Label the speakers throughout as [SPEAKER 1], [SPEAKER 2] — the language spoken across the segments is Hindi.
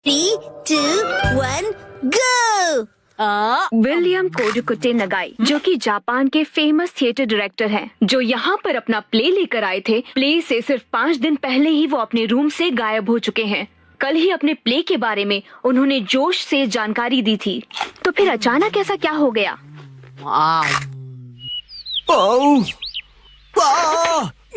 [SPEAKER 1] 3, 2, 1, go!
[SPEAKER 2] विलियम कोडुकुटे नगाई, जो कि जापान के फेमस थिएटर डायरेक्टर हैं, जो यहाँ पर अपना प्ले लेकर आए थे। प्ले से सिर्फ 5 दिन पहले ही वो अपने रूम से गायब हो चुके हैं। कल ही अपने प्ले के बारे में उन्होंने जोश से जानकारी दी थी, तो फिर अचानक ऐसा क्या हो गया?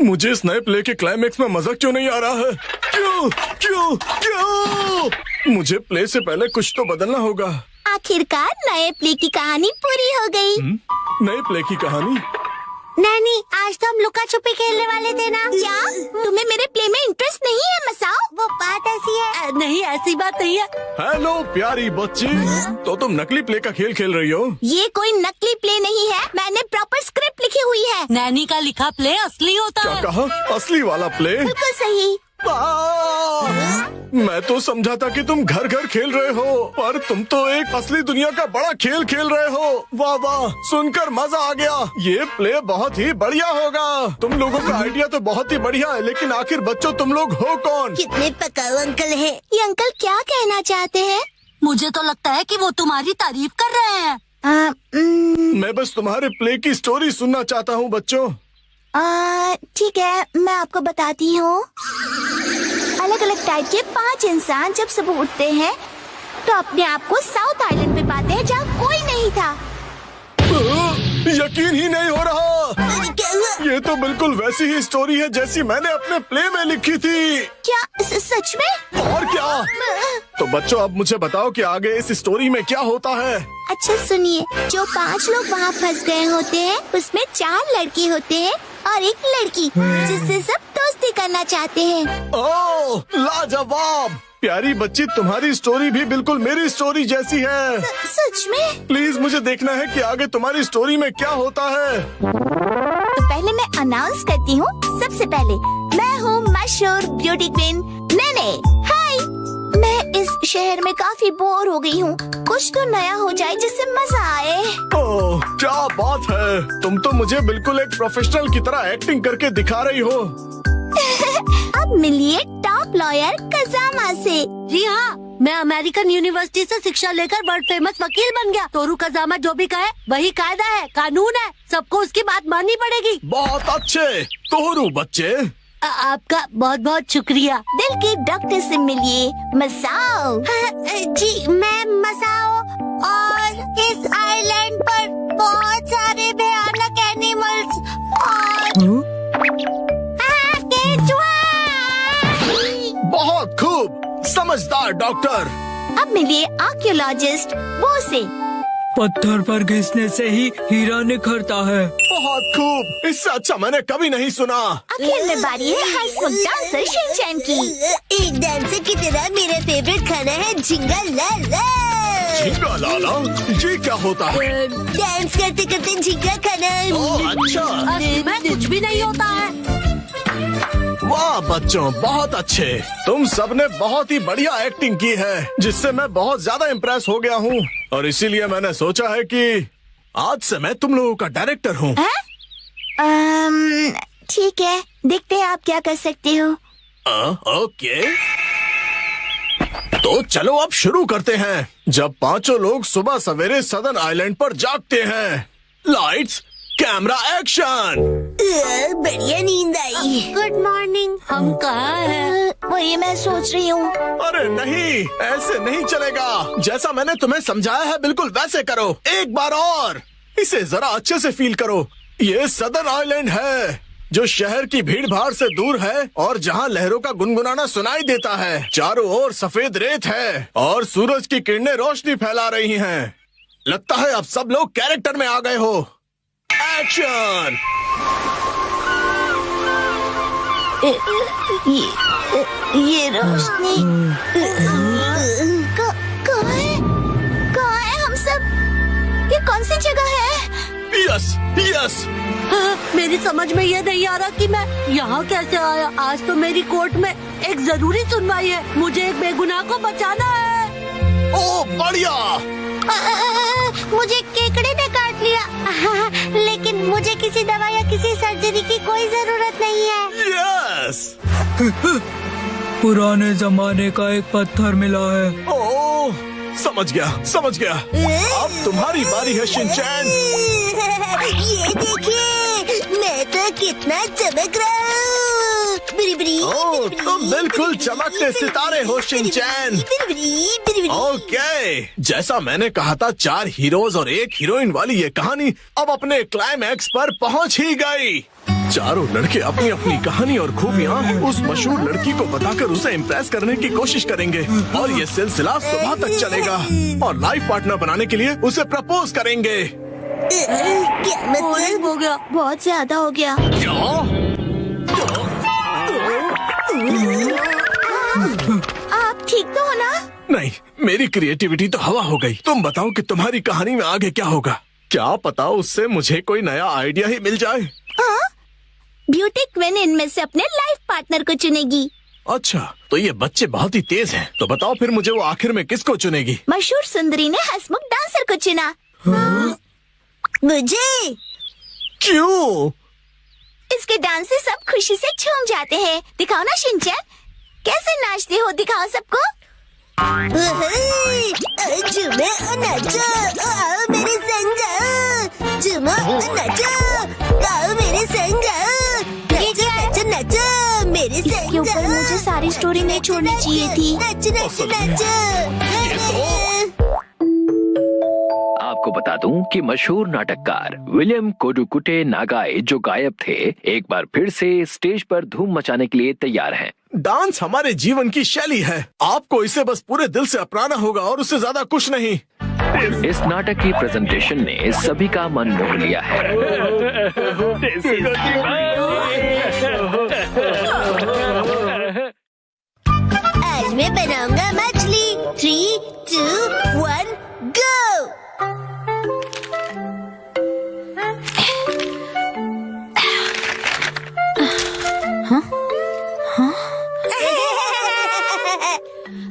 [SPEAKER 3] मुझे इस नए प्ले के क्लाइमेक्स में मजा क्यों नहीं आ रहा है? क्यों क्यों क्यों? मुझे प्ले से पहले कुछ तो बदलना होगा।
[SPEAKER 1] आखिरकार नए प्ले की कहानी पूरी हो गई।
[SPEAKER 3] नए प्ले की कहानी?
[SPEAKER 1] नानी, आज तो हम लुका छुपी खेलने वाले थे ना? क्या तुम्हें मेरे प्ले में इंटरेस्ट नहीं है मसाओ? वो बात ऐसी है।
[SPEAKER 4] नहीं, ऐसी बात नहीं है।
[SPEAKER 3] हेलो प्यारी बच्ची, तो तुम नकली प्ले का खेल खेल रही हो?
[SPEAKER 1] ये कोई नकली प्ले नहीं है, मैंने प्रॉपर स्क्रिप्ट लिखी हुई है।
[SPEAKER 4] नैनी का लिखा प्ले असली होता
[SPEAKER 3] क्या
[SPEAKER 4] है।
[SPEAKER 3] कहा? असली वाला प्ले?
[SPEAKER 1] बिल्कुल सही।
[SPEAKER 3] मैं तो समझा था कि तुम घर घर खेल रहे हो, पर तुम तो एक असली दुनिया का बड़ा खेल खेल रहे हो। वाह वाह, सुनकर मजा आ गया। ये प्ले बहुत ही बढ़िया होगा। तुम लोगों का आइडिया तो बहुत ही बढ़िया है, लेकिन आखिर बच्चों तुम लोग हो कौन?
[SPEAKER 1] कितने पकाऊ अंकल हैं। ये अंकल क्या कहना चाहते हैं?
[SPEAKER 4] मुझे तो लगता है कि वो तुम्हारी तारीफ कर रहे हैं।
[SPEAKER 3] मैं बस तुम्हारे प्ले की स्टोरी सुनना चाहता हूँ बच्चों।
[SPEAKER 1] ठीक है, मैं आपको बताती हूँ। अलग अलग टाइप के 5 इंसान जब सुबह उठते हैं तो अपने आप को साउथ आइलैंड पे पाते हैं, जहाँ कोई नहीं था।
[SPEAKER 3] यकीन ही नहीं हो रहा। ये तो बिल्कुल वैसी ही स्टोरी है जैसी मैंने अपने प्ले में लिखी थी।
[SPEAKER 1] क्या सच में?
[SPEAKER 3] और क्या? तो बच्चों, अब मुझे बताओ कि आगे इस स्टोरी में क्या होता है।
[SPEAKER 1] अच्छा सुनिए, जो 5 लोग वहाँ फंस गए होते हैं, उसमें 4 लड़के होते हैं और 1 लड़की, जिससे सब दोस्ती करना चाहते हैं।
[SPEAKER 3] ओह, लाजवाब! प्यारी बच्ची, तुम्हारी स्टोरी भी बिल्कुल मेरी स्टोरी जैसी है।
[SPEAKER 1] सच में?
[SPEAKER 3] प्लीज मुझे देखना है कि आगे तुम्हारी स्टोरी में क्या होता है।
[SPEAKER 1] तो पहले मैं अनाउंस करती हूँ। सबसे पहले मैं हूँ मशहूर ब्यूटी क्वीन नैने। हाय, मैं इस शहर में काफी बोर हो गई हूँ। कुछ तो नया हो जाए जिससे मजा आए।
[SPEAKER 3] ओह, क्या बात है! तुम तो मुझे बिल्कुल एक प्रोफेशनल की तरह एक्टिंग करके दिखा रही हो।
[SPEAKER 1] अब मिलिए टॉप लॉयर कजामा से।
[SPEAKER 4] जी हाँ, मैं अमेरिकन यूनिवर्सिटी से शिक्षा लेकर वर्ल्ड फेमस वकील बन गया। तोरू कजामा जो भी कहे वही कायदा है, कानून है। सबको उसकी बात माननी पड़ेगी।
[SPEAKER 3] बहुत अच्छे तोरू बच्चे।
[SPEAKER 4] आपका बहुत बहुत शुक्रिया।
[SPEAKER 1] दिल के डॉक्टर से मिलिए मसाओ।
[SPEAKER 4] जी, मैं मसाओ, और इस आइलैंड पर बहुत सारे भयानक एनिमल्स और
[SPEAKER 3] बहुत खूब, समझदार डॉक्टर।
[SPEAKER 1] अब मिलिए आर्कियोलॉजिस्ट वो से।
[SPEAKER 5] पत्थर पर घिसने से ही हीरा निखरता है।
[SPEAKER 3] बहुत खूब, इससे अच्छा मैंने कभी नहीं सुना।
[SPEAKER 1] आखिर में बारी है हंसमुख डांसर शिनचैन की।
[SPEAKER 4] एक डांसर की तरह मेरा फेवरेट खाना है झिंगा लाला।
[SPEAKER 3] झींगा लाला? ये क्या होता है?
[SPEAKER 4] डांस करते करते झिंगा खाना।
[SPEAKER 3] ओह, अच्छा।
[SPEAKER 4] असली में कुछ भी नहीं होता है।
[SPEAKER 3] वाह बच्चों, बहुत अच्छे। तुम सबने बहुत ही बढ़िया एक्टिंग की है, जिससे मैं बहुत ज्यादा इम्प्रेस हो गया हूँ, और इसीलिए मैंने सोचा है कि आज से मैं तुम लोगों का डायरेक्टर हूँ।
[SPEAKER 1] ठीक है, देखते हैं आप क्या कर सकते हो।
[SPEAKER 3] ओके, तो चलो अब शुरू करते हैं। जब 5 लोग सुबह सवेरे सदन आइलैंड पर जागते हैं। Lights, camera, action.
[SPEAKER 4] बढ़िया नींद आई। Good morning. हम कहाँ हैं?
[SPEAKER 1] वही मैं सोच रही हूँ।
[SPEAKER 3] अरे नहीं, ऐसे नहीं चलेगा। जैसा मैंने तुम्हें समझाया है बिल्कुल वैसे करो। एक बार और, इसे जरा अच्छे से फील करो। ये सदन आइलैंड है, जो शहर की भीड़ भाड़ से दूर है और जहाँ लहरों का गुनगुनाना सुनाई देता है। चारों ओर सफेद रेत है और सूरज की किरणें रोशनी फैला रही हैं। लगता है अब सब लोग कैरेक्टर में आ गए हो। एक्शन!
[SPEAKER 1] ये रोशनी कहाँ है हम सब? ये कौन सी जगह है?
[SPEAKER 3] Yes yes.
[SPEAKER 4] मेरी समझ में ये नहीं आ रहा कि मैं यहाँ कैसे आया। आज तो मेरी कोर्ट में एक जरूरी सुनवाई है। मुझे एक बेगुनाह को बचाना है।
[SPEAKER 3] ओह बढ़िया।
[SPEAKER 4] मुझे केकड़े ने काट लिया, लेकिन मुझे किसी दवा या किसी सर्जरी की कोई जरूरत नहीं है।
[SPEAKER 3] यस।
[SPEAKER 5] पुराने जमाने का एक पत्थर मिला है।
[SPEAKER 3] ओह, समझ गया। अब तुम्हारी बारी है शिनचैन।
[SPEAKER 1] ये देखिए, मैं तो कितना चमक रहा हूँ।
[SPEAKER 3] ओह, तुम बिल्कुल चमकते सितारे हो शिनचैन। ओके, जैसा मैंने कहा था, 4 हीरोज और 1 हीरोइन वाली ये कहानी अब अपने क्लाइमैक्स पर पहुंच ही गई। चारों लड़के अपनी अपनी कहानी और खूबियाँ उस मशहूर लड़की को बताकर उसे इम्प्रेस करने की कोशिश करेंगे और ये सिलसिला सुबह तक चलेगा और लाइफ पार्टनर बनाने के लिए उसे प्रपोज करेंगे।
[SPEAKER 1] क्या मतलब?
[SPEAKER 4] हो गया।
[SPEAKER 1] बहुत ज्यादा हो गया। आप ठीक तो हो ना?
[SPEAKER 3] नहीं, मेरी क्रिएटिविटी तो हवा हो गई। तुम बताओ कि तुम्हारी कहानी में आगे क्या होगा? क्या पता उससे मुझे कोई नया आइडिया ही मिल जाए।
[SPEAKER 1] ब्यूटी क्वीन इनमें से अपने लाइफ पार्टनर को चुनेगी।
[SPEAKER 3] अच्छा, तो ये बच्चे बहुत ही तेज हैं। तो बताओ फिर मुझे वो आखिर में किसको चुनेगी?
[SPEAKER 1] मशहूर सुंदरी ने हंसमुख डांसर को चुना। मुझे
[SPEAKER 3] क्यों?
[SPEAKER 1] इसके डांस से सब खुशी से झूम जाते हैं। दिखाओ ना शिनचैन, कैसे नाचते हो, दिखाओ सबको। झूमो और नाचो, आओ मेरे संग जाओ। झूमो और नाचो, आओ मेरे संग जाओ। नाचो नाचो नाचो मेरे संग जाओ। इसके ऊपर मुझे सारी स्टोरी नहीं छोड़नी चाहिए थी। नाचो नाचो नाचो।
[SPEAKER 6] आपको बता दूं कि मशहूर नाटककार विलियम कोडुकुटे नागाई जो गायब थे, एक बार फिर से स्टेज पर धूम मचाने के लिए तैयार हैं।
[SPEAKER 3] डांस हमारे जीवन की शैली है। आपको इसे बस पूरे दिल से अपनाना होगा और उससे ज्यादा कुछ नहीं।
[SPEAKER 6] इस नाटक की प्रेजेंटेशन ने सभी का मन मोह लिया है।
[SPEAKER 1] आज मैं बनाऊंगा मछली। 3, 2, 1, गो।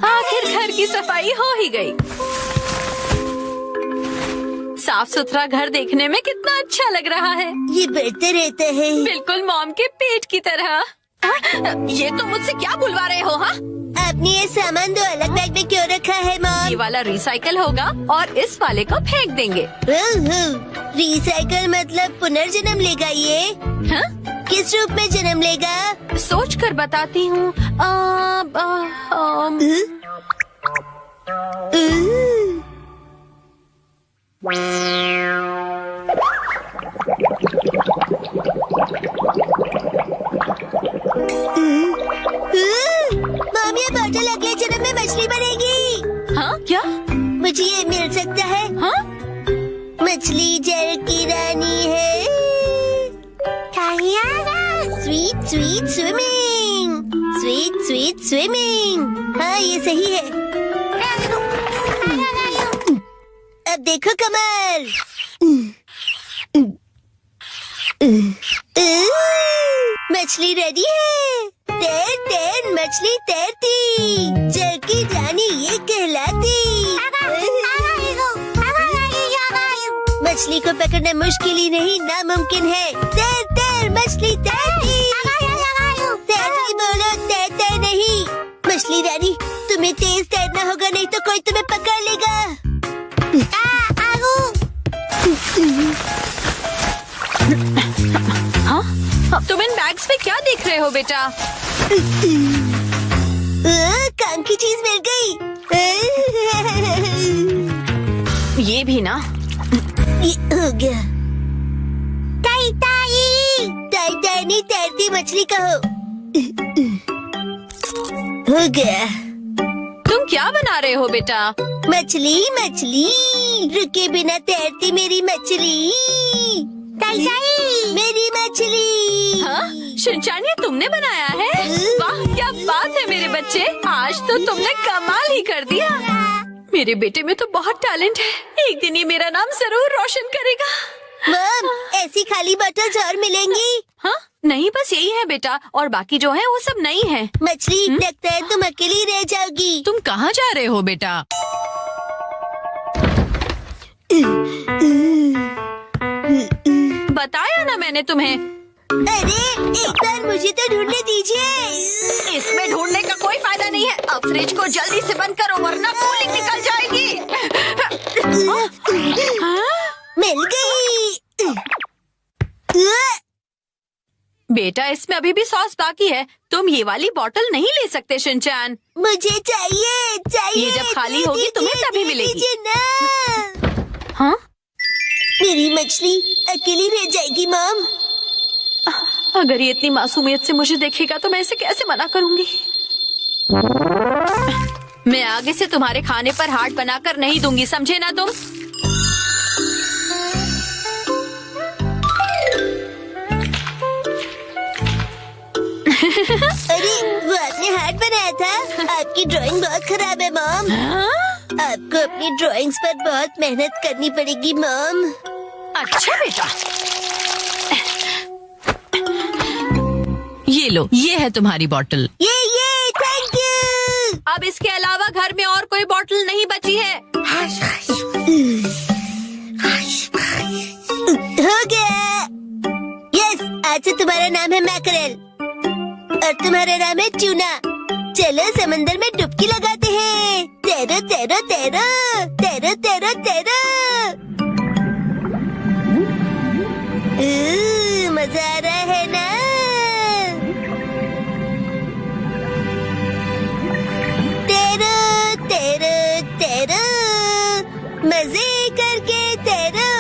[SPEAKER 7] आखिर घर की सफाई हो ही गई। साफ सुथरा घर देखने में कितना अच्छा लग रहा है।
[SPEAKER 1] ये बढ़ते रहता है।
[SPEAKER 7] बिल्कुल मॉम के पेट की तरह। ये तो मुझसे क्या बुलवा रहे हो? हाँ,
[SPEAKER 1] आपने ये सामान 2 अलग बैग में क्यों रखा है
[SPEAKER 7] ये
[SPEAKER 1] मॉम?
[SPEAKER 7] वाला रिसाइकल होगा और इस वाले को फेंक देंगे।
[SPEAKER 1] रिसाइकल मतलब पुनर्जन्म लेगा ये?
[SPEAKER 7] हाँ?
[SPEAKER 1] किस रूप में जन्म लेगा?
[SPEAKER 7] सोच कर बताती हूँ।
[SPEAKER 1] मॉम, ये बॉटल अगले जन्म में मछली बनेगी।
[SPEAKER 7] हाँ क्या?
[SPEAKER 1] मुझे ये मिल सकता है?
[SPEAKER 7] हाँ?
[SPEAKER 1] मछली जल की रानी है। Sweet sweet swimming, sweet sweet swimming. हाँ, ये सही है। अब देखो कमल। मछली रेडी है। तैर तैर मछली तैरती, जल की रानी ये कहलाती। मछली को पकड़ना मुश्किल ही नहीं, नामुमकिन है। तैर तैर मछली तैरती। तैरती बोलो, तैरते नहीं। मछली रानी, तुम्हें तेज तैरना होगा, नहीं तो कोई तुम्हें पकड़ लेगा।
[SPEAKER 7] हाँ? तुम इन बैग्स में क्या देख रहे हो बेटा?
[SPEAKER 1] काम की चीज मिल गई।
[SPEAKER 7] ये भी ना।
[SPEAKER 1] ये हो गया। ताई ताई, ताई ताई नहीं, तैरती मछली कहो। हो गया।
[SPEAKER 7] तुम क्या बना रहे हो बेटा?
[SPEAKER 1] मछली मछली, रुके बिना तैरती मेरी मछली। ताई ताई, मेरी मछली।
[SPEAKER 7] हाँ? शिनचैन, ये तुमने बनाया है? वाह, क्या बात है मेरे बच्चे, आज तो तुमने कमाल ही कर दिया। मेरे बेटे में तो बहुत टैलेंट है, एक दिन ये मेरा नाम जरूर रोशन करेगा।
[SPEAKER 1] मॉम, ऐसी खाली बॉटल्स और मिलेंगी?
[SPEAKER 7] हाँ? नहीं, बस यही है बेटा, और बाकी जो है वो सब नहीं है।
[SPEAKER 1] मछली, लगता है तुम अकेली रह जाओगी।
[SPEAKER 7] तुम कहाँ जा रहे हो बेटा? बताया ना मैंने तुम्हें।
[SPEAKER 1] अरे एक बार मुझे तो ढूंढने दीजिए।
[SPEAKER 7] इसमें ढूंढने का कोई फायदा नहीं है। अब फ्रिज को जल्दी से बंद करो वरना कूलिंग निकल जाएगी।
[SPEAKER 1] मिल गई।
[SPEAKER 7] बेटा इसमें अभी भी सॉस बाकी है। तुम ये वाली बोतल नहीं ले सकते शिनचैन।
[SPEAKER 1] मुझे चाहिए चाहिए।
[SPEAKER 7] ये जब खाली होगी तुम्हें तभी मिलेगी।
[SPEAKER 1] दीजिए ना।
[SPEAKER 7] हाँ?
[SPEAKER 1] मेरी मछली अकेली रह जाएगी मॉम।
[SPEAKER 7] अगर ये इतनी मासूमियत से मुझे देखेगा तो मैं इसे कैसे मना करूंगी। मैं आगे से तुम्हारे खाने पर हाथ बनाकर नहीं दूंगी, समझे ना तुम।
[SPEAKER 1] अरे वो आपने हार्ट बनाया था। आपकी ड्राइंग बहुत खराब है मॉम। आपको अपनी ड्राइंग्स पर बहुत मेहनत करनी पड़ेगी मॉम।
[SPEAKER 7] अच्छा बेटा, ये लो, ये है तुम्हारी बोतल।
[SPEAKER 1] ये थैंक यू।
[SPEAKER 7] अब इसके अलावा घर में और कोई बोतल नहीं बची है।
[SPEAKER 1] हो गया। यस, आज से तुम्हारा नाम है मैकरेल और तुम्हारा नाम है ट्यूना। चलो समंदर में डुबकी लगाते हैं। तैरो तैरो तैरो तैरो तैरो तैरो। मजा आ रहा है ना। तैरो तैरो तैरो, मजे करके तैरो।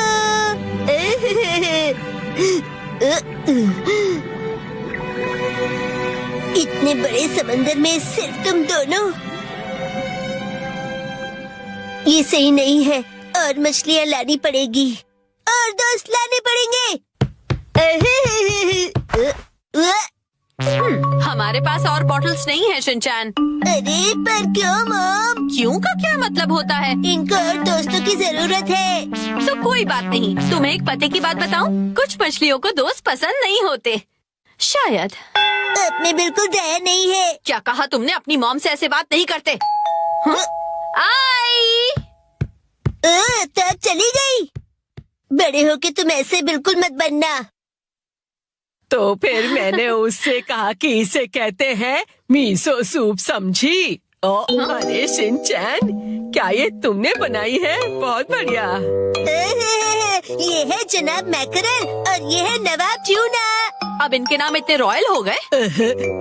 [SPEAKER 1] इतने बड़े समंदर में सिर्फ तुम दोनों। ये सही नहीं है और मछलियाँ लानी पड़ेगी और दोस्त लाने पड़ेंगे।
[SPEAKER 7] हमारे पास और बॉटल्स नहीं है शिनचैन।
[SPEAKER 1] अरे पर क्यों मॉम?
[SPEAKER 7] क्यों का क्या मतलब होता है?
[SPEAKER 1] इनको और दोस्तों की जरूरत है।
[SPEAKER 7] तो कोई बात नहीं। तुम्हें एक पते की बात बताऊं? कुछ मछलियों को दोस्त पसंद नहीं होते शायद।
[SPEAKER 1] आपने बिल्कुल दया नहीं है।
[SPEAKER 7] क्या कहा तुमने? अपनी मॉम से ऐसे बात नहीं करते। हाँ? आई
[SPEAKER 1] तो अब चली गई। बड़े होके तुम ऐसे बिल्कुल मत बनना।
[SPEAKER 8] तो फिर मैंने उससे कहा कि इसे कहते हैं मीसो सूप, समझी? अरे शिनचैन, क्या ये तुमने बनाई है? बहुत बढ़िया।
[SPEAKER 1] ये है जनाब मैकरेल और ये है नवाब ट्यूना।
[SPEAKER 7] अब इनके नाम इतने रॉयल हो गए।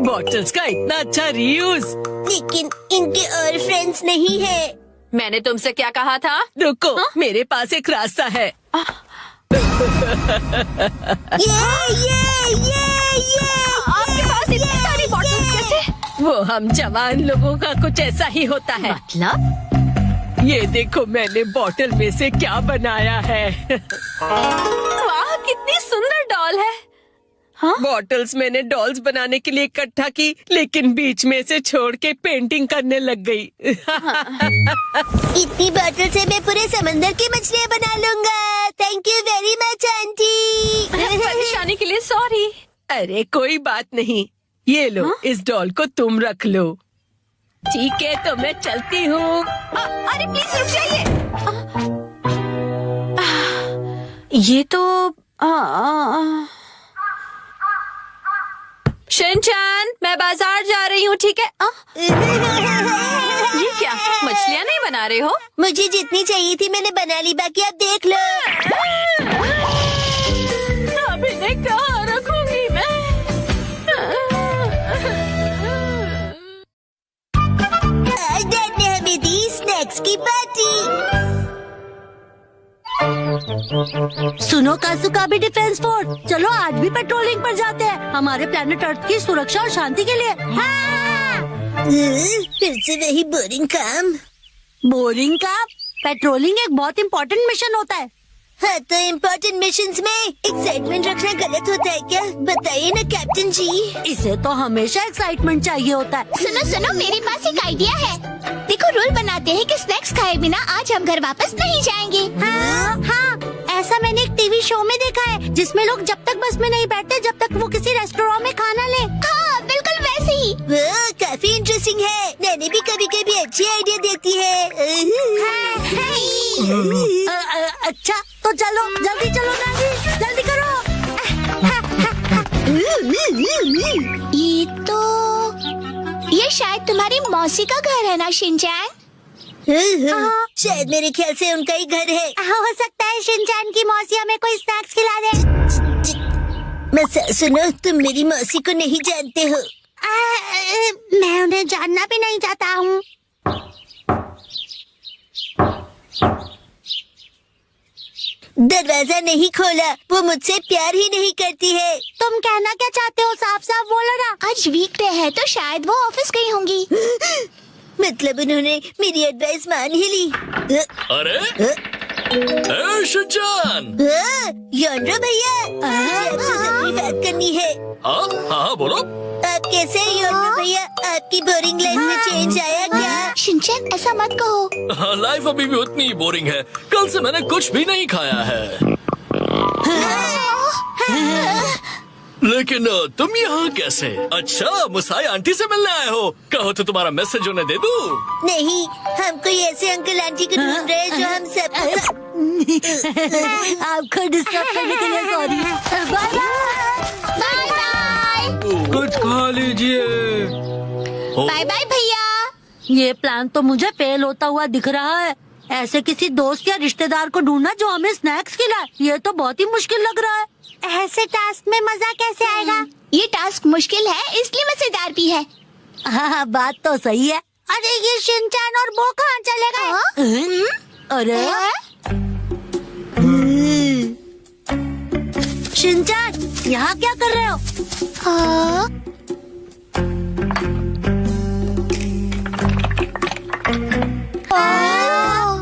[SPEAKER 8] बॉटल्स का इतना अच्छा रीयूज।
[SPEAKER 1] लेकिन इनके और फ्रेंड्स नहीं है।
[SPEAKER 7] मैंने तुमसे क्या कहा था?
[SPEAKER 8] रुको, मेरे पास एक रास्ता है।
[SPEAKER 7] आपके पास इतनी सारी बॉटल्स कैसे?
[SPEAKER 8] वो हम जवान लोगों का कुछ ऐसा ही होता है।
[SPEAKER 7] मतलब?
[SPEAKER 8] ये देखो मैंने बॉटल में से क्या बनाया है।
[SPEAKER 7] वाह, कितनी सुंदर डॉल है। हाँ?
[SPEAKER 8] बॉटल्स मैंने डॉल्स बनाने के लिए इकट्ठा की, लेकिन बीच में से छोड़ के पेंटिंग करने लग गई।
[SPEAKER 1] इतनी बॉटल से मैं पूरे समंदर की मछलियाँ बना लूंगा। Thank you very much aunty.
[SPEAKER 7] परेशानी के लिए सॉरी।
[SPEAKER 8] अरे कोई बात नहीं, ये लो। इस डॉल को तुम रख लो। ठीक है, तो मैं चलती हूँ।
[SPEAKER 7] अरे प्लीज रुक जाइए। ये तो शिनचैन, मैं बाजार जा रही हूँ, ठीक है? ये क्या, मछलियाँ नहीं बना रहे हो?
[SPEAKER 1] मुझे जितनी चाहिए थी मैंने बना ली, बाकी आप देख लो।
[SPEAKER 7] अब इन्हें कहाँ रखूंगी मैं?
[SPEAKER 1] आज डैड ने हमें दी स्नैक्स की पार्टी।
[SPEAKER 4] सुनो काजुका भी डिफेंस फोर्स, चलो आज भी पेट्रोलिंग पर जाते हैं हमारे प्लेनेट अर्थ की सुरक्षा और शांति के लिए। हाँ!
[SPEAKER 1] फिर से वही बोरिंग काम।
[SPEAKER 4] बोरिंग काम? पेट्रोलिंग एक बहुत इम्पोर्टेंट मिशन होता है।
[SPEAKER 1] हाँ, तो इम्पोर्टेंट मिशंस में एक्साइटमेंट रखना गलत होता है क्या? बताइए ना कैप्टन जी।
[SPEAKER 4] इसे तो हमेशा एक्साइटमेंट चाहिए होता है।
[SPEAKER 1] सुनो सुनो, मेरे पास एक आइडिया है। देखो, रूल बनाते हैं कि स्नैक्स खाए बिना आज हम घर वापस नहीं जाएंगे।
[SPEAKER 4] हाँ, ऐसा मैंने एक टीवी शो में देखा है जिसमें लोग जब तक बस में नहीं बैठते जब तक वो किसी रेस्टोरेंट में खाना ले।
[SPEAKER 1] हाँ, बिल्कुल वैसे ही। वो काफी इंटरेस्टिंग है। मैंने भी कभी कभी अच्छी आइडिया देती है।
[SPEAKER 4] अच्छा, तो चलो जल्दी चलो, जल्दी करो।
[SPEAKER 1] ये शायद तुम्हारी मौसी का घर है ना शिनचैन?
[SPEAKER 4] शायद मेरे ख्याल से उनका ही घर है। हो सकता है शिनचैन की मौसी हमें कोई स्नैक्स खिला दे। मैं सुनो, तुम मेरी मौसी को नहीं जानते हो। मैं उन्हें जानना भी नहीं चाहता हूँ। दरवाजा नहीं खोला, वो मुझसे प्यार ही नहीं करती है। तुम कहना क्या चाहते हो? साफ साफ बोलो ना।
[SPEAKER 1] आज वीकडे है तो शायद वो ऑफिस गई होंगी।
[SPEAKER 4] मतलब उन्होंने मेरी एडवाइस मान ही ली।
[SPEAKER 6] अरे शिनचैन,
[SPEAKER 4] योंड्रो भैया, आपसे जरूरी बात करनी है।
[SPEAKER 6] हाँ हाँ बोलो।
[SPEAKER 4] आप कैसे हैं योंड्रो भैया? आपकी बोरिंग लाइफ में चेंज आया क्या?
[SPEAKER 1] शिनचैन ऐसा मत कहो।
[SPEAKER 6] हाँ, लाइफ अभी भी उतनी ही बोरिंग है। कल से मैंने कुछ भी नहीं खाया है। लेकिन तुम यहाँ कैसे? अच्छा, मुसाई आंटी से मिलने आए हो? कहो तो तुम्हारा मैसेज उन्हें दे दूँ?
[SPEAKER 4] नहीं, हम कोई ऐसे अंकल आंटी को ढूंढ रहे हैं जो हम सब आपको डिस्टर्ब करने के लिए सॉरी। Bye bye.
[SPEAKER 5] कुछ खा लीजिए।
[SPEAKER 1] बाय बाय भैया।
[SPEAKER 4] ये प्लान तो मुझे फेल होता हुआ दिख रहा है। ऐसे किसी दोस्त या रिश्तेदार को ढूंढना जो हमें स्नैक्स खिलाए, ये तो बहुत ही मुश्किल लग रहा है। ऐसे टास्क में मजा कैसे आएगा?
[SPEAKER 1] ये टास्क मुश्किल है इसलिए मजेदार भी है।
[SPEAKER 4] हाँ, बात तो सही है। अरे ये शिनचैन और वो कहाँ चले गए? अरे शिनचैन, यहाँ क्या कर रहे हो?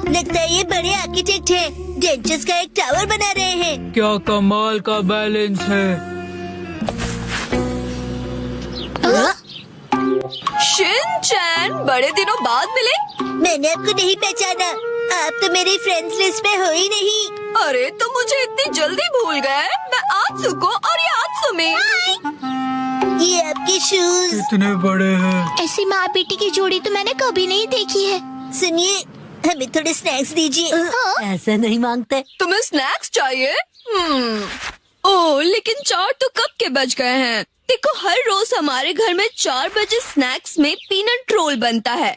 [SPEAKER 4] लगता है ये बड़े आर्किटेक्ट हैं। डेंचर्स का एक टावर बना रहे हैं।
[SPEAKER 5] क्या कमाल का बैलेंस है।
[SPEAKER 7] शिनचैन, बड़े दिनों बाद मिले।
[SPEAKER 4] मैंने आपको नहीं पहचाना। आप तो मेरी फ्रेंड्स लिस्ट में हो ही नहीं।
[SPEAKER 7] अरे तुम मुझे इतनी जल्दी भूल गए। मैं आत्सुको और ये आत्सुमी।
[SPEAKER 4] ये आपके शूज
[SPEAKER 5] कितने बड़े हैं।
[SPEAKER 1] ऐसी माँ बेटी की जोड़ी तो मैंने कभी नहीं देखी है।
[SPEAKER 4] सुनिए, हमें थोड़े स्नैक्स दीजिए। ऐसे नहीं मांगते।
[SPEAKER 7] तुम्हें स्नैक्स चाहिए? ओह, लेकिन 4 तो कब के बज गए हैं। देखो, हर रोज हमारे घर में 4 बजे स्नैक्स में पीनट रोल बनता है।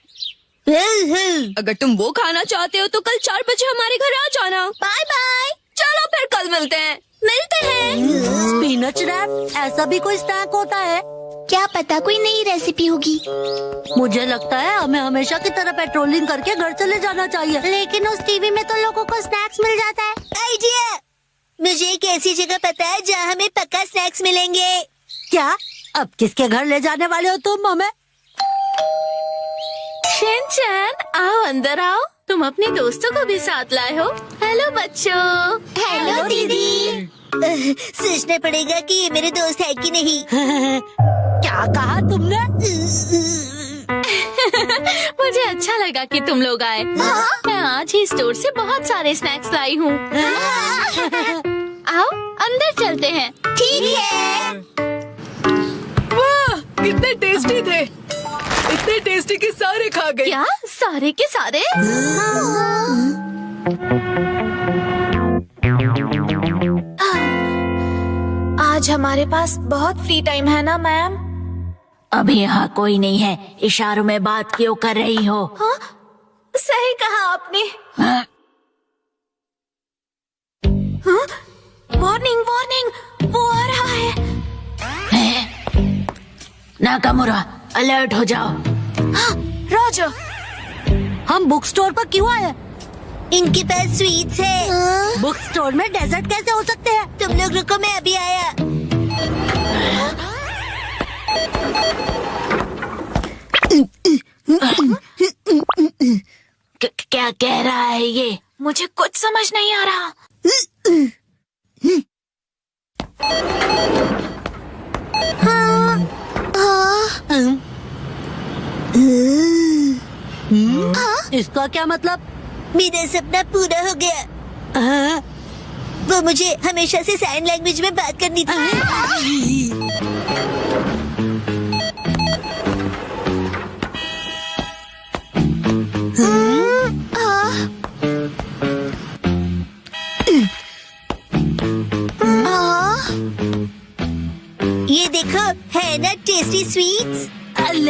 [SPEAKER 7] अगर तुम वो खाना चाहते हो तो कल 4 बजे हमारे घर आ जाना।
[SPEAKER 1] Bye bye.
[SPEAKER 7] चलो फिर कल मिलते हैं। मिलते हैं।
[SPEAKER 4] पीनट रैप, ऐसा भी कोई स्नैक होता है?
[SPEAKER 1] क्या पता कोई नई रेसिपी होगी।
[SPEAKER 4] मुझे लगता है हमें हमेशा की तरह पेट्रोलिंग करके घर चले जाना चाहिए। लेकिन उस टीवी में तो लोगों को स्नैक्स मिल जाता है। आइडिया! मुझे एक ऐसी जगह पता है जहाँ हमें पक्का स्नैक्स मिलेंगे। क्या? अब किसके घर ले जाने वाले हो तुम हमें?
[SPEAKER 7] शिनचैन, आओ अंदर आओ। तुम अपने दोस्तों को भी साथ लाए हो। हेलो बच्चों।
[SPEAKER 1] हेलो दीदी।
[SPEAKER 4] सोचना पड़ेगा कि ये मेरे दोस्त है कि नहीं। क्या कहा तुमने?
[SPEAKER 7] मुझे अच्छा लगा कि तुम लोग आए। मैं आज ही स्टोर से बहुत सारे स्नैक्स लाई हूँ। आओ अंदर चलते हैं।
[SPEAKER 1] ठीक है।
[SPEAKER 8] वाह, कितने टेस्टी थे। इतने टेस्टी कि सारे खा गए।
[SPEAKER 7] क्या सारे के सारे?
[SPEAKER 9] आज हमारे पास बहुत फ्री टाइम है ना मैम?
[SPEAKER 4] अभी यहाँ कोई नहीं है। इशारों में बात क्यों कर रही हो?
[SPEAKER 9] हाँ? सही कहा आपने।
[SPEAKER 4] हाँ?
[SPEAKER 9] हाँ? वार्निंग वार्निंग, वो आ रहा है।
[SPEAKER 4] नाकामुरा, अलर्ट हो जाओ।
[SPEAKER 9] हाँ, रोजर।
[SPEAKER 4] हम बुक स्टोर पर क्यों आए? इनके पास स्वीट्स है। बुक स्टोर में डेजर्ट कैसे हो सकते हैं? तुम लोग रुको, मैं अभी आया। क्या कह रहा है ये?
[SPEAKER 9] मुझे कुछ समझ नहीं आ रहा।
[SPEAKER 4] इसका क्या मतलब? मेरा सपना पूरा हो गया। वो मुझे हमेशा से साइन लैंग्वेज में बात करनी थी।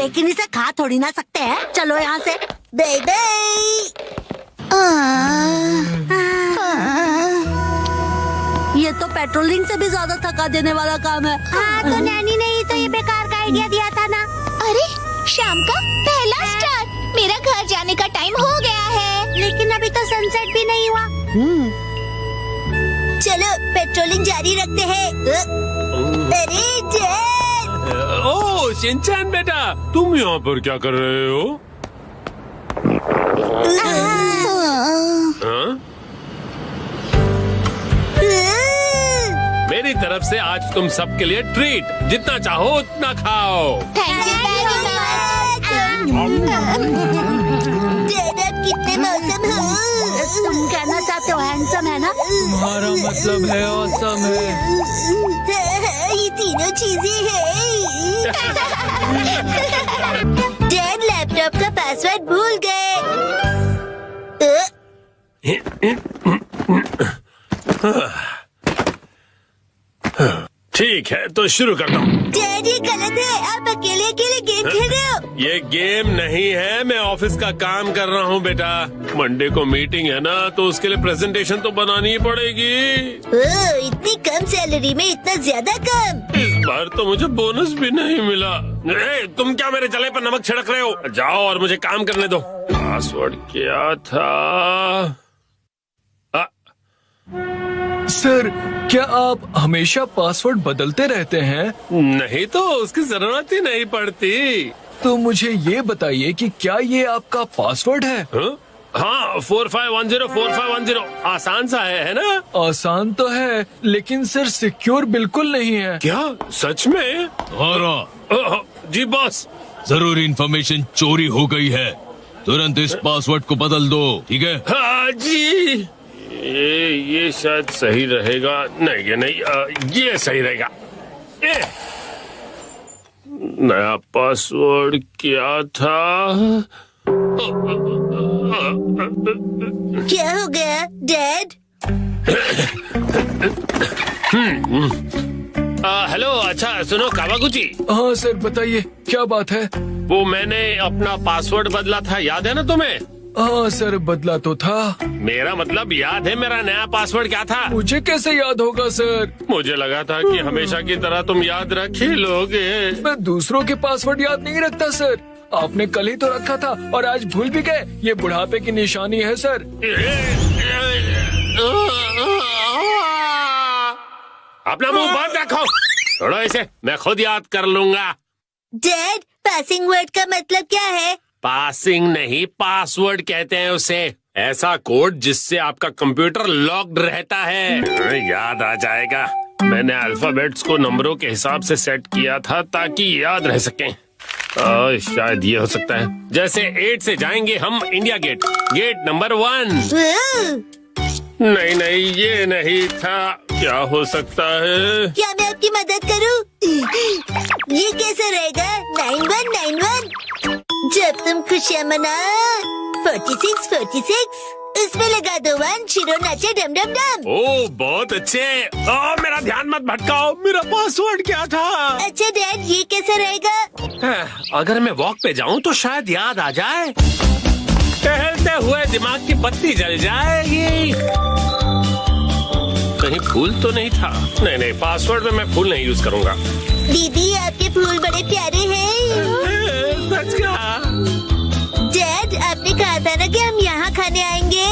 [SPEAKER 4] लेकिन इसे खा थोड़ी ना सकते हैं। चलो यहाँ से, बाय बाय। ये तो पेट्रोलिंग से भी ज्यादा थका देने वाला काम है। हाँ, तो नैनी ने ही तो ये बेकार का आइडिया दिया था ना।
[SPEAKER 1] अरे शाम का पहला स्टार, मेरा घर जाने का टाइम हो गया है।
[SPEAKER 4] लेकिन अभी तो सनसेट भी नहीं हुआ। चलो पेट्रोलिंग जारी रखते हैं। अरे डैड!
[SPEAKER 10] ओह शिनचैन बेटा, तुम यहाँ पर क्या कर रहे हो? हाँ? मेरी तरफ से आज तुम सबके लिए ट्रीट, जितना चाहो उतना खाओ।
[SPEAKER 1] Thank you very much.
[SPEAKER 4] Dad आप कितने मौसम हो? तुम कहना चाहते हो हैंडसम है ना?
[SPEAKER 5] तुम्हारा मतलब है ऑसम है।
[SPEAKER 4] ये तीनों चीजें हैं। डैड लैपटॉप का पासवर्ड भूल गए।
[SPEAKER 10] ठीक है तो शुरू करता हूँ।
[SPEAKER 4] डैडी गलत है, आप अकेले अकेले गेम खेल रहे हो।
[SPEAKER 10] ये गेम नहीं है, मैं ऑफिस का काम कर रहा हूँ बेटा। मंडे को मीटिंग है ना, तो उसके लिए प्रेजेंटेशन तो बनानी ही पड़ेगी।
[SPEAKER 4] इतनी कम सैलरी में इतना ज्यादा काम।
[SPEAKER 10] इस बार तो मुझे बोनस भी नहीं मिला। तुम क्या मेरे जले पर नमक छिड़क रहे हो? जाओ और मुझे काम करने दो। पासवर्ड क्या था?
[SPEAKER 5] सर, क्या आप हमेशा पासवर्ड बदलते रहते हैं?
[SPEAKER 10] नहीं तो उसकी जरूरत ही नहीं पड़ती।
[SPEAKER 5] तो मुझे ये बताइए कि क्या ये आपका पासवर्ड है?
[SPEAKER 10] हाँ 45104510 आसान सा है ना?
[SPEAKER 5] आसान तो है, लेकिन सर सिक्योर बिल्कुल नहीं है।
[SPEAKER 10] क्या सच में? जी बॉस,
[SPEAKER 11] जरूरी इंफॉर्मेशन चोरी हो गई है, तुरंत इस पासवर्ड को बदल दो, ठीक है?
[SPEAKER 10] हाँ जी। ये शायद सही रहेगा। नहीं ये नहीं, ये सही रहेगा। नया पासवर्ड क्या था?
[SPEAKER 4] क्या हो गया डैड?
[SPEAKER 10] हेलो, अच्छा सुनो कावागुची।
[SPEAKER 5] हाँ सर बताइए, क्या बात है?
[SPEAKER 10] वो मैंने अपना पासवर्ड बदला था, याद है ना तुम्हें?
[SPEAKER 5] हाँ सर बदला तो था।
[SPEAKER 10] मेरा मतलब याद है मेरा नया पासवर्ड क्या था?
[SPEAKER 5] मुझे कैसे याद होगा सर?
[SPEAKER 10] मुझे लगा था कि हमेशा की तरह तुम याद रख ही लोगे।
[SPEAKER 5] मैं दूसरों के पासवर्ड याद नहीं रखता सर। आपने कल ही तो रखा था और आज भूल भी गए। ये बुढ़ापे की निशानी है सर।
[SPEAKER 10] अपना मुंह बंद रखो, छोड़ो इसे, मैं खुद याद कर लूंगा।
[SPEAKER 4] डैड, पासिंग वर्ड का मतलब क्या है?
[SPEAKER 10] पासिंग नहीं, पासवर्ड कहते हैं उसे। ऐसा कोड जिससे आपका कंप्यूटर लॉक्ड रहता है। याद आ जाएगा। मैंने अल्फाबेट्स को नंबरों के हिसाब से सेट किया था ताकि याद रह सकें। शायद ये हो सकता है। जैसे 8 से जाएंगे हम इंडिया गेट, गेट नंबर 1। नहीं नहीं, ये नहीं था। क्या हो सकता है?
[SPEAKER 4] क्या मैं आपकी मदद करूं? ये कैसे रहेगा? 9191। जब तुम खुशियाँ मना 46 इसमें लगा दो 1, शिरो नाचे डम डम डम।
[SPEAKER 10] ओह बहुत अच्छे। मेरा ध्यान मत भटकाओ, मेरा पासवर्ड क्या था?
[SPEAKER 4] अच्छा डैड, ये कैसे रहेगा?
[SPEAKER 10] अगर मैं वॉक पे जाऊं तो शायद याद आ जाए। टहलते हुए दिमाग की बत्ती जल जाएगी। कहीं फूल तो नहीं था? नहीं, पासवर्ड में मैं फूल नहीं यूज करूंगा।
[SPEAKER 4] दीदी, आपके फूल बड़े प्यारे हैं।
[SPEAKER 10] सच कहा।
[SPEAKER 4] डैड, आपने कहा था ना कि हम यहाँ खाने आएंगे।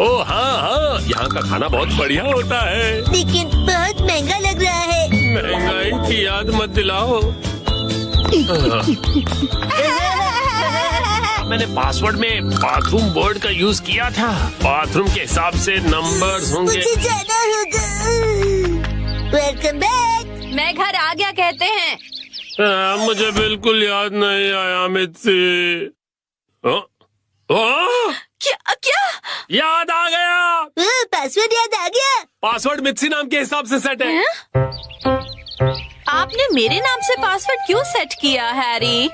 [SPEAKER 10] ओह हाँ, यहाँ का खाना बहुत बढ़िया होता है,
[SPEAKER 4] लेकिन बहुत महंगा लग रहा है।
[SPEAKER 10] महंगाई की याद मत दिलाओ। मैंने पासवर्ड में बाथरूम वर्ड का यूज किया था। बाथरूम के हिसाब से नंबर्स होंगे।
[SPEAKER 4] मुझे जाना होगा। Welcome back.
[SPEAKER 7] मैं घर आ गया कहते हैं।
[SPEAKER 10] मुझे बिल्कुल याद नहीं आया मित्सी।
[SPEAKER 7] क्या?
[SPEAKER 10] याद आ गया।
[SPEAKER 4] पासवर्ड याद आ गया।
[SPEAKER 10] पासवर्ड मित्सी नाम के हिसाब से सेट है।
[SPEAKER 7] आपने मेरे नाम से पासवर्ड क्यों सेट किया हैरी?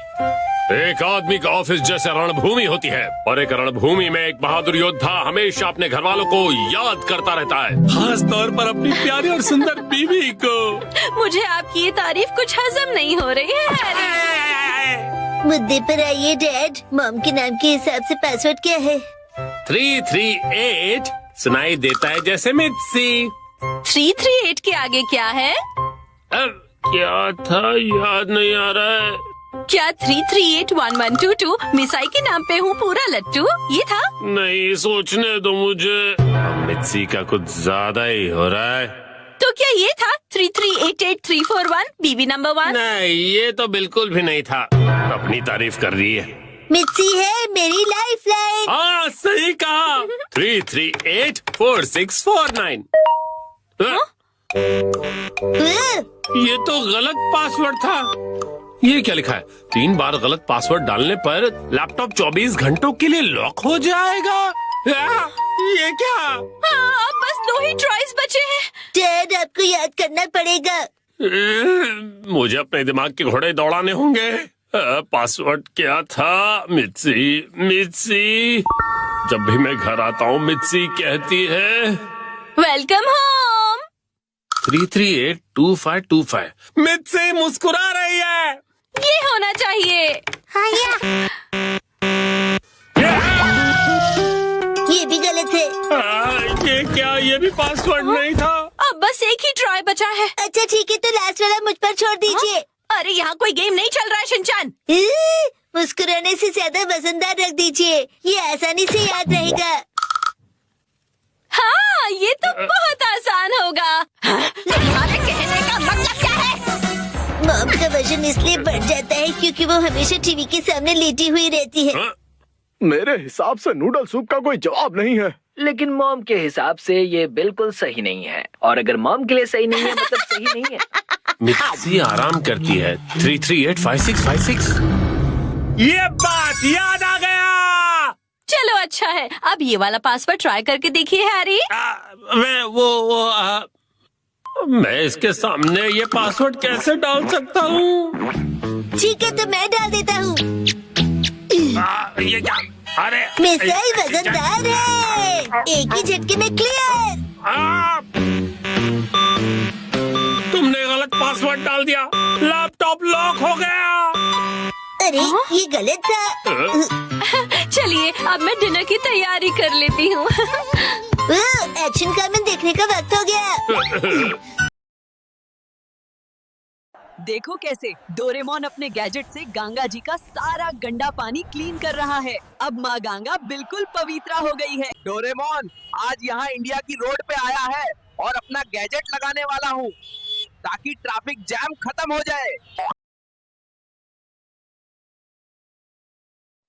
[SPEAKER 10] एक आदमी का ऑफिस जैसे रणभूमि होती है, और एक रणभूमि में एक बहादुर योद्धा हमेशा अपने घर वालों को याद करता रहता है, खास तौर पर अपनी प्यारी और सुंदर बीवी को।
[SPEAKER 7] मुझे आपकी ये तारीफ कुछ हजम नहीं हो रही है हैरी।
[SPEAKER 4] मुद्दे पर आइए डैड। मॉम के नाम के हिसाब से पासवर्ड क्या है?
[SPEAKER 10] 338 सुनाई देता है जैसे मित्सी।
[SPEAKER 7] 338 के आगे क्या है?
[SPEAKER 10] क्या था याद नहीं आ रहा है।
[SPEAKER 7] क्या 3381122 मिसाई के नाम पे हूँ पूरा लट्टू ये था?
[SPEAKER 10] नहीं सोचने दो मुझे, मित्सी का कुछ ज्यादा ही हो रहा है।
[SPEAKER 7] तो क्या ये था 3388341 बीवी नंबर 1?
[SPEAKER 10] नहीं ये तो बिल्कुल भी नहीं था। अपनी तारीफ कर रही है।
[SPEAKER 4] मिर्ची है मेरी लाइफ लाइन।
[SPEAKER 10] हाँ सही कहा। 3384649। ये तो गलत पासवर्ड था। ये क्या लिखा है? 3 बार गलत पासवर्ड डालने पर लैपटॉप 24 घंटों के लिए लॉक हो जाएगा। ये क्या?
[SPEAKER 7] हाँ, अब बस 2 ही ट्राइज बचे हैं।
[SPEAKER 4] डैड आपको याद करना पड़ेगा।
[SPEAKER 10] मुझे अपने दिमाग के घोड़े दौड़ाने होंगे। पासवर्ड क्या था? मित्सी मित्सी। जब भी मैं घर आता हूँ मित्सी कहती है
[SPEAKER 7] वेलकम होम।
[SPEAKER 10] 3382525। मित्सी मुस्कुरा रही है।
[SPEAKER 7] ये होना चाहिए।
[SPEAKER 4] हाँ ये भी गलत है।
[SPEAKER 10] ये क्या? ये भी पासवर्ड नहीं था।
[SPEAKER 7] अब बस एक ही ट्राई बचा है।
[SPEAKER 4] अच्छा ठीक है तो लास्ट वाला मुझ पर छोड़ दीजिए।
[SPEAKER 7] अरे यहाँ कोई गेम नहीं चल रहा है शिनचान।
[SPEAKER 4] मुस्कुराने से ज्यादा वजनदार रख दीजिए, ये आसानी से याद रहेगा।
[SPEAKER 7] हाँ ये तो बहुत आसान होगा। तुम्हारे कहने का मतलब क्या है?
[SPEAKER 4] मॉम का वजन इसलिए बढ़ जाता है क्योंकि वो हमेशा टीवी के सामने लेटी हुई रहती है।
[SPEAKER 3] मेरे हिसाब से नूडल सूप का कोई जवाब नहीं है।
[SPEAKER 6] लेकिन मॉम के हिसाब से ये बिल्कुल सही नहीं है, और अगर मॉम के लिए सही नहीं है मतलब सही नहीं है।
[SPEAKER 10] मित्सी आराम करती है। 3385656। ये बात याद आ गया।
[SPEAKER 7] चलो अच्छा है, अब ये वाला पासवर्ड ट्राई करके देखिए हैरी।
[SPEAKER 10] मैं इसके सामने ये पासवर्ड कैसे डाल सकता हूँ?
[SPEAKER 4] ठीक है तो मैं डाल देता हूँ।
[SPEAKER 10] ये क्या? अरे
[SPEAKER 4] मिसाइल वजनदार है, एक ही झटके में क्लियर।
[SPEAKER 10] तुमने गलत पासवर्ड डाल दिया, लैपटॉप लॉक हो गया।
[SPEAKER 4] अरे ये गलत था।
[SPEAKER 7] चलिए अब मैं डिनर की तैयारी कर लेती हूँ।
[SPEAKER 4] एक्शन कॉमन देखने का वक्त हो गया।
[SPEAKER 12] देखो कैसे डोरेमोन अपने गैजेट से गंगा जी का सारा गंदा पानी क्लीन कर रहा है। अब माँ गंगा बिल्कुल पवित्रा हो गई है।
[SPEAKER 13] डोरेमोन आज यहाँ इंडिया की रोड पे आया है और अपना गैजेट लगाने वाला हूँ ताकि ट्रैफिक जैम खत्म हो जाए।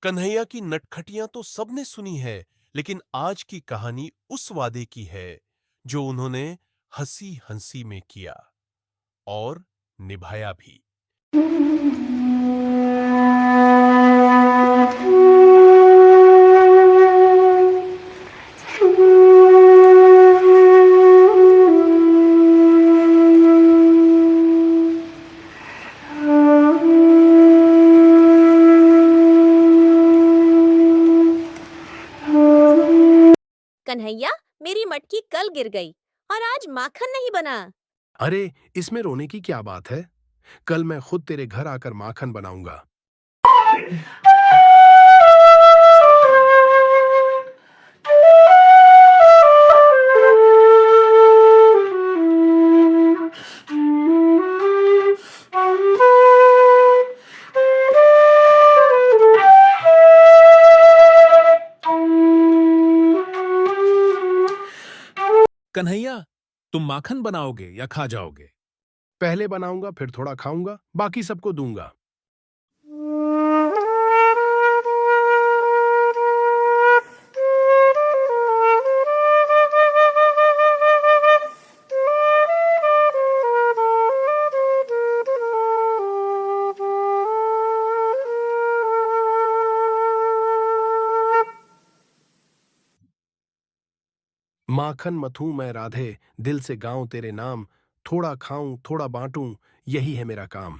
[SPEAKER 14] कन्हैया की नटखटियां तो सबने सुनी है, लेकिन आज की कहानी उस वादे की है जो उन्होंने हंसी हंसी में किया और निभाया भी।
[SPEAKER 15] कन्हैया मेरी मटकी कल गिर गई और आज माखन नहीं बना।
[SPEAKER 16] अरे इसमें रोने की क्या बात है? कल मैं खुद तेरे घर आकर माखन बनाऊंगा।
[SPEAKER 17] कन्हैया तुम माखन बनाओगे या खा जाओगे?
[SPEAKER 16] पहले बनाऊंगा फिर थोड़ा खाऊंगा, बाकी सबको दूंगा। माखन मथूं मैं राधे, दिल से गाऊं तेरे नाम, थोड़ा खाऊं थोड़ा बांटूं, यही है मेरा काम।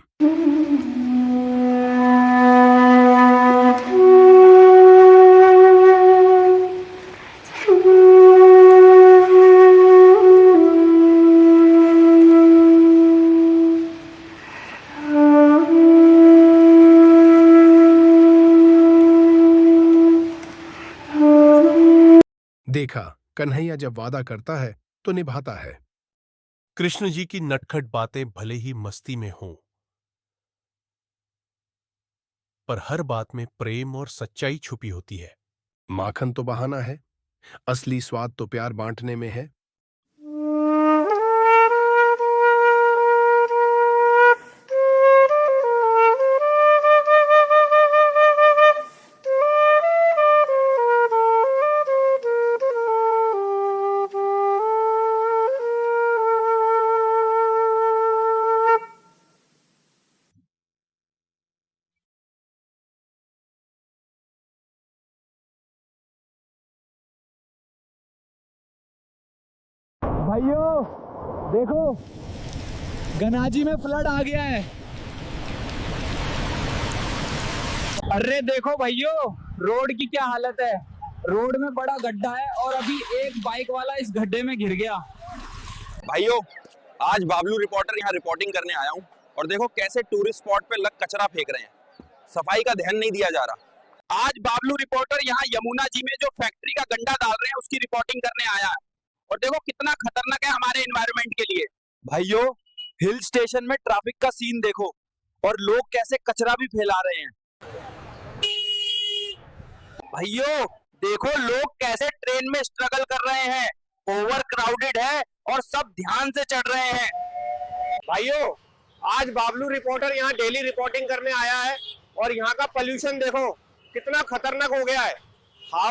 [SPEAKER 16] देखा, कन्हैया जब वादा करता है तो निभाता है।
[SPEAKER 14] कृष्ण जी की नटखट बातें भले ही मस्ती में हों, पर हर बात में प्रेम और सच्चाई छुपी होती है।
[SPEAKER 16] माखन तो बहाना है, असली स्वाद तो प्यार बांटने में है।
[SPEAKER 18] भाइयों देखो, गनाजी में फ्लड आ गया है। अरे देखो भाइयों, रोड की क्या हालत है। रोड में बड़ा गड्ढा है और अभी एक बाइक वाला इस गड्ढे में गिर गया।
[SPEAKER 13] भाइयों, आज बाबलू रिपोर्टर यहाँ रिपोर्टिंग करने आया हूँ और देखो कैसे टूरिस्ट स्पॉट पे लग कचरा फेंक रहे हैं। सफाई का ध्यान नहीं दिया जा रहा। आज बाबलू रिपोर्टर यहाँ यमुना जी में जो फैक्ट्री का गंदा डाल रहे हैं उसकी रिपोर्टिंग करने आया है और देखो कितना खतरनाक है हमारे एनवायरनमेंट के लिए। भाइयों, हिल स्टेशन में ट्रैफिक का सीन देखो और लोग कैसे कचरा भी फैला रहे हैं। भाइयों देखो, लोग कैसे ट्रेन में स्ट्रगल कर रहे हैं। ओवर क्राउडेड है और सब ध्यान से चढ़ रहे हैं।
[SPEAKER 19] भाइयों, आज बाबलू रिपोर्टर यहाँ डेली रिपोर्टिंग करने आया है और यहाँ का पोल्यूशन देखो कितना खतरनाक हो गया है। हवा